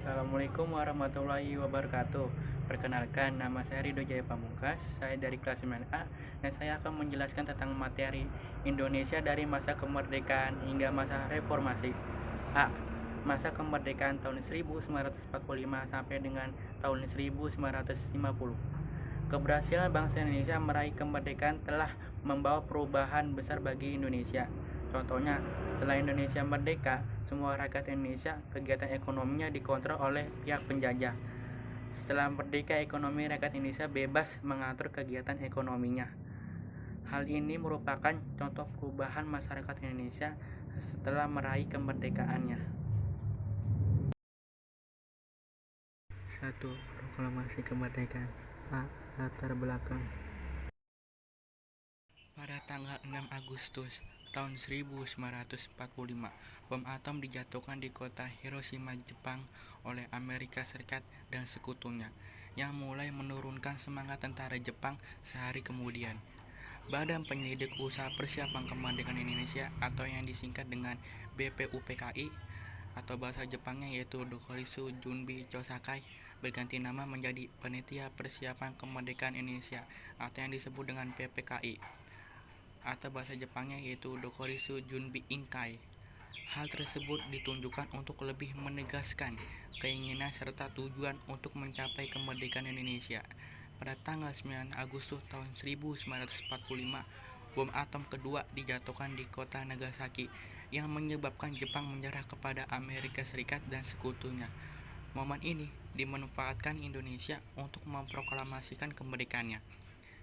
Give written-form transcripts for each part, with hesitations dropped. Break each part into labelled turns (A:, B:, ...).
A: Assalamualaikum warahmatullahi wabarakatuh. Perkenalkan, nama saya Ridho Jaya Pamungkas. Saya dari kelas 9A dan saya akan menjelaskan tentang materi Indonesia dari masa kemerdekaan hingga masa reformasi. A. Masa kemerdekaan tahun 1945 sampai dengan tahun 1950. Keberhasilan bangsa Indonesia meraih kemerdekaan telah membawa perubahan besar bagi Indonesia. Contohnya, setelah Indonesia merdeka, semua rakyat Indonesia kegiatan ekonominya dikontrol oleh pihak penjajah. Setelah merdeka, ekonomi rakyat Indonesia bebas mengatur kegiatan ekonominya. Hal ini merupakan contoh perubahan masyarakat Indonesia setelah meraih kemerdekaannya. 1. Proklamasi kemerdekaan. A. Latar belakang. Pada tanggal 6 Agustus tahun 1945, bom atom dijatuhkan di kota Hiroshima, Jepang oleh Amerika Serikat dan sekutunya, yang mulai menurunkan semangat tentara Jepang sehari kemudian. Badan Penyelidik Usaha Persiapan Kemerdekaan Indonesia atau yang disingkat dengan BPUPKI atau bahasa Jepangnya yaitu Dokurisu Junbi Chosakai berganti nama menjadi Panitia Persiapan Kemerdekaan Indonesia atau yang disebut dengan PPKI atau bahasa Jepangnya yaitu Dokurisu Junbi Inkai. Hal tersebut ditunjukkan untuk lebih menegaskan keinginan serta tujuan untuk mencapai kemerdekaan Indonesia. Pada tanggal 9 Agustus tahun 1945, bom atom kedua dijatuhkan di kota Nagasaki yang menyebabkan Jepang menyerah kepada Amerika Serikat dan sekutunya. Momen ini dimanfaatkan Indonesia untuk memproklamasikan kemerdekaannya.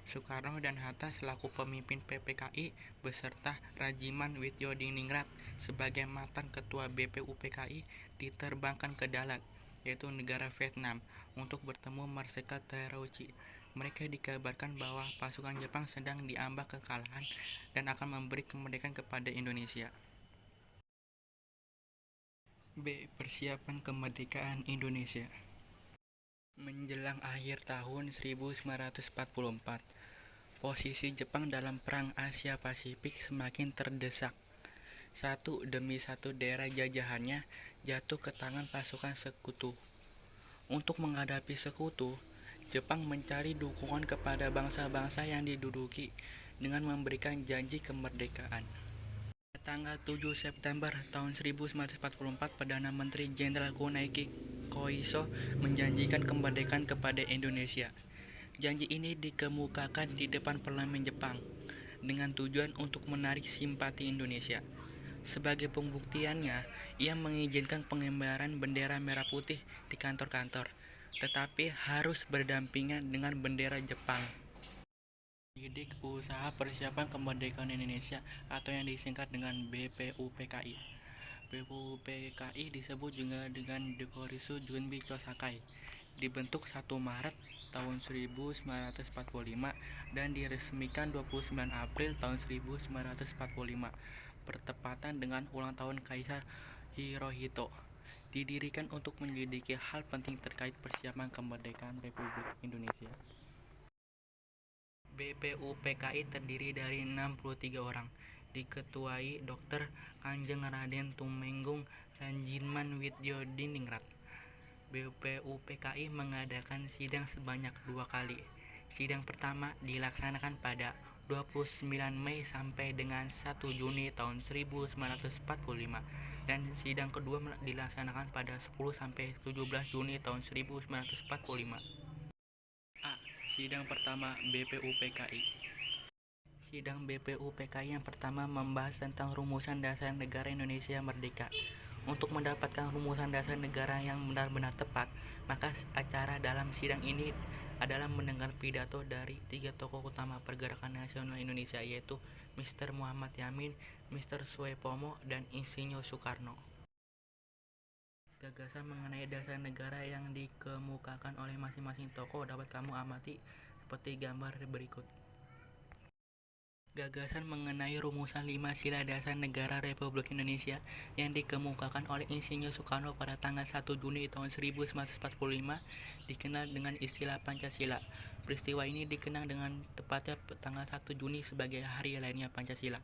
A: Soekarno dan Hatta selaku pemimpin PPKI beserta Rajiman Widyodiningrat sebagai mantan ketua BPUPKI diterbangkan ke Dalat, yaitu negara Vietnam, untuk bertemu Marsikal Terauchi. Mereka dikabarkan bahwa pasukan Jepang sedang diambang kekalahan dan akan memberi kemerdekaan kepada Indonesia. B. Persiapan kemerdekaan Indonesia. Menjelang akhir tahun 1944, posisi Jepang dalam Perang Asia Pasifik semakin terdesak. Satu demi satu daerah jajahannya jatuh ke tangan pasukan sekutu. Untuk menghadapi sekutu, Jepang mencari dukungan kepada bangsa-bangsa yang diduduki dengan memberikan janji kemerdekaan. Tanggal 7 September tahun 1944, Perdana Menteri Jenderal Kunaichi Koiso menjanjikan kemerdekaan kepada Indonesia. Janji ini dikemukakan di depan parlemen Jepang dengan tujuan untuk menarik simpati Indonesia. Sebagai pembuktiannya, ia mengizinkan pengibaran bendera merah putih di kantor-kantor, tetapi harus berdampingan dengan bendera Jepang. Penyelidik Usaha Persiapan Kemerdekaan Indonesia atau yang disingkat dengan BPUPKI. BPUPKI disebut juga dengan Dokurisu Junbi Chosakai. Dibentuk 1 Maret tahun 1945 dan diresmikan 29 April tahun 1945, bertepatan dengan ulang tahun Kaisar Hirohito. Didirikan untuk menyelidiki hal penting terkait persiapan kemerdekaan Republik Indonesia. BPUPKI terdiri dari 63 orang, diketuai Dr. Kanjeng Raden Tumenggung Rajiman Widyodiningrat. BPUPKI mengadakan sidang sebanyak 2 kali. Sidang pertama dilaksanakan pada 29 Mei sampai dengan 1 Juni tahun 1945 dan sidang kedua dilaksanakan pada 10 sampai 17 Juni tahun 1945. A. Sidang pertama BPUPKI. Sidang BPUPKI yang pertama membahas tentang rumusan dasar negara Indonesia merdeka. Untuk mendapatkan rumusan dasar negara yang benar-benar tepat, maka acara dalam sidang ini adalah mendengar pidato dari 3 tokoh utama pergerakan nasional Indonesia, yaitu Mr. Muhammad Yamin, Mr. Suepomo, dan Insinyur Soekarno. Gagasan mengenai dasar negara yang dikemukakan oleh masing-masing tokoh dapat kamu amati seperti gambar berikut. Gagasan mengenai rumusan 5 sila dasar negara Republik Indonesia yang dikemukakan oleh Insinyur Soekarno pada tanggal 1 Juni tahun 1945 dikenal dengan istilah Pancasila. Peristiwa ini dikenang dengan tepatnya tanggal 1 Juni sebagai hari lahirnya Pancasila.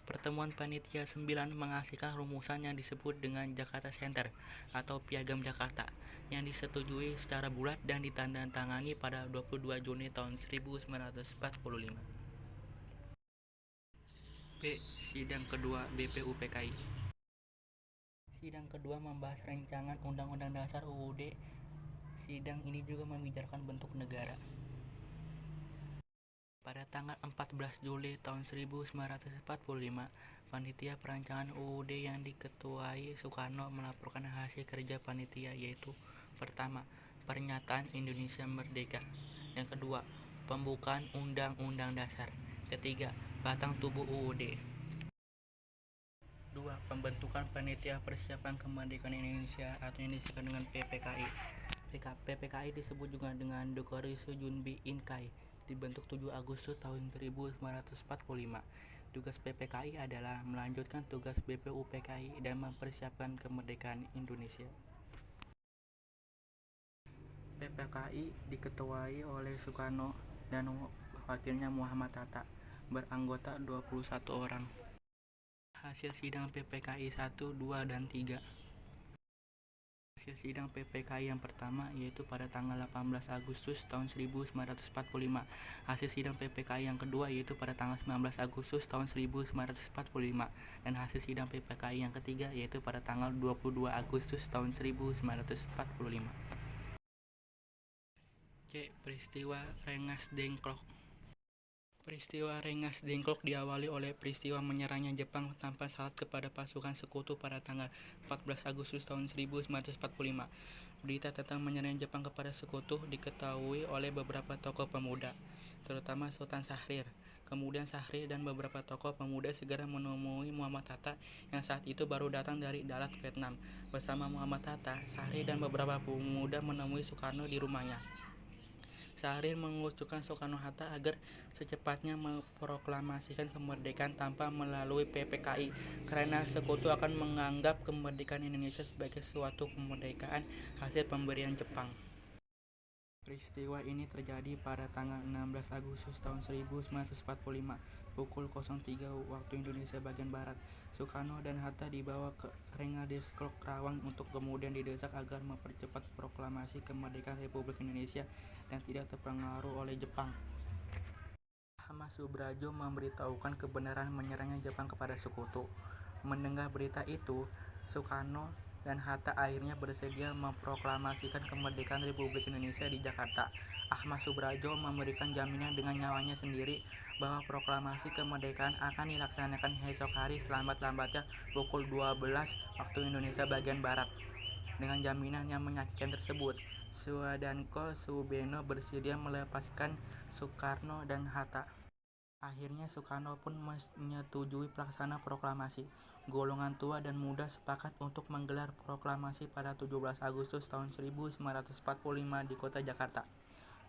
A: Pertemuan Panitia 9 menghasilkan rumusan yang disebut dengan Jakarta Center atau Piagam Jakarta yang disetujui secara bulat dan ditandatangani pada 22 Juni tahun 1945. B. Sidang kedua BPUPKI. Sidang kedua membahas rancangan Undang-Undang Dasar UUD. Sidang ini juga membicarakan bentuk negara. Pada tanggal 14 Juli tahun 1945, panitia perancangan UUD yang diketuai Soekarno melaporkan hasil kerja panitia, yaitu pertama, pernyataan Indonesia Merdeka; yang kedua, pembukaan Undang-Undang Dasar; ketiga, batang tubuh UUD; 2. Pembentukan Panitia Persiapan Kemerdekaan Indonesia atau yang disingkat dengan PPKI. PPKI disebut juga dengan Dokori Sujunbi Inkai, dibentuk 7 Agustus tahun 1945. Tugas PPKI adalah melanjutkan tugas BPUPKI dan mempersiapkan kemerdekaan Indonesia. PPKI diketuai oleh Soekarno dan wakilnya Muhammad Hatta, beranggota 21 orang. Hasil sidang PPKI 1, 2, dan 3. Hasil sidang PPKI yang pertama yaitu pada tanggal 18 Agustus tahun 1945. Hasil sidang PPKI yang kedua yaitu pada tanggal 19 Agustus tahun 1945. Dan hasil sidang PPKI yang ketiga yaitu pada tanggal 22 Agustus tahun 1945. C. Peristiwa Rengas Dengklok. Peristiwa Rengas Dengklok diawali oleh peristiwa menyerangnya Jepang tanpa syarat kepada pasukan sekutu pada tanggal 14 Agustus tahun 1945. Berita tentang menyerangnya Jepang kepada sekutu diketahui oleh beberapa tokoh pemuda, terutama Sultan Syahrir. Kemudian Syahrir dan beberapa tokoh pemuda segera menemui Muhammad Hatta yang saat itu baru datang dari Dalat, Vietnam. Bersama Muhammad Hatta, Syahrir dan beberapa pemuda menemui Soekarno di rumahnya. Syahrir mengusulkan Soekarno-Hatta agar secepatnya memproklamasikan kemerdekaan tanpa melalui PPKI karena sekutu akan menganggap kemerdekaan Indonesia sebagai suatu kemerdekaan hasil pemberian Jepang. Peristiwa ini terjadi pada tanggal 16 Agustus tahun 1945 pukul 03 waktu Indonesia bagian Barat. Soekarno dan Hatta dibawa ke Rengas Dengklok Karawang untuk kemudian didesak agar mempercepat proklamasi kemerdekaan Republik Indonesia dan tidak terpengaruh oleh Jepang. Ahmad Subrajo memberitahukan kebenaran menyerangnya Jepang kepada sekutu. Mendengar berita itu, Soekarno dan Hatta akhirnya bersedia memproklamasikan kemerdekaan Republik Indonesia di Jakarta. Ahmad Subrajo memberikan jaminan dengan nyawanya sendiri bahwa proklamasi kemerdekaan akan dilaksanakan esok hari selambat-lambatnya pukul 12 waktu Indonesia bagian Barat. Dengan jaminan yang menyakitkan tersebut, Suadanko Subeno bersedia melepaskan Soekarno dan Hatta. Akhirnya Soekarno pun menyetujui pelaksana proklamasi. Golongan tua dan muda sepakat untuk menggelar proklamasi pada 17 Agustus tahun 1945 di kota Jakarta.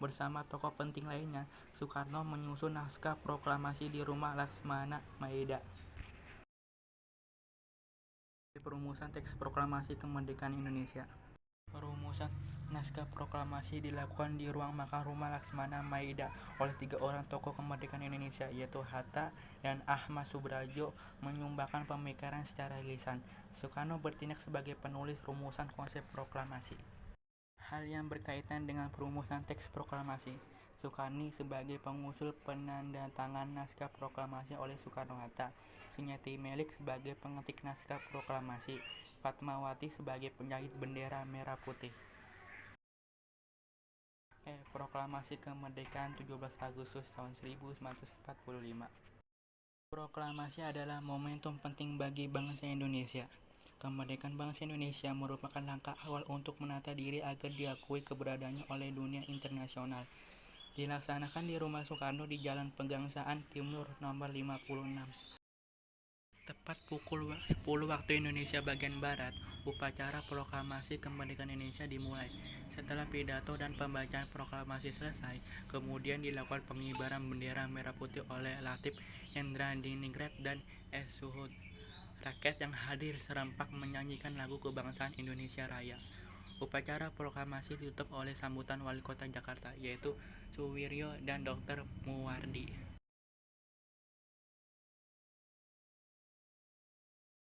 A: Bersama tokoh penting lainnya, Soekarno menyusun naskah proklamasi di rumah Laksmana Maeda. Perumusan teks proklamasi kemerdekaan Indonesia. Perumusan naskah proklamasi dilakukan di ruang makan rumah Laksmana Maeda oleh 3 orang tokoh kemerdekaan Indonesia, yaitu Hatta dan Ahmad Subrajo menyumbangkan pemikiran secara lisan. Soekarno bertindak sebagai penulis rumusan konsep proklamasi. Hal yang berkaitan dengan perumusan teks proklamasi. Soekarni sebagai pengusul penandatangan naskah proklamasi oleh Soekarno-Hatta, Sunyati Melik sebagai pengetik naskah proklamasi, Fatmawati sebagai penjahit bendera merah putih. Proklamasi kemerdekaan 17 Agustus tahun 1945. Proklamasi adalah momentum penting bagi bangsa Indonesia. Kemerdekaan bangsa Indonesia merupakan langkah awal untuk menata diri agar diakui keberadaannya oleh dunia internasional. Dilaksanakan di rumah Soekarno di Jalan Pegangsaan Timur nomor 56. Tepat pukul 10 waktu Indonesia bagian Barat, upacara proklamasi kemerdekaan Indonesia dimulai. Setelah pidato dan pembacaan proklamasi selesai, kemudian dilakukan pengibaran bendera merah putih oleh Latif Hendra Diningrat dan S. Suhud. Rakyat yang hadir serempak menyanyikan lagu kebangsaan Indonesia Raya. Upacara proklamasi ditutup oleh sambutan Wali Kota Jakarta, yaitu Suwiryo dan Dr. Muwardi.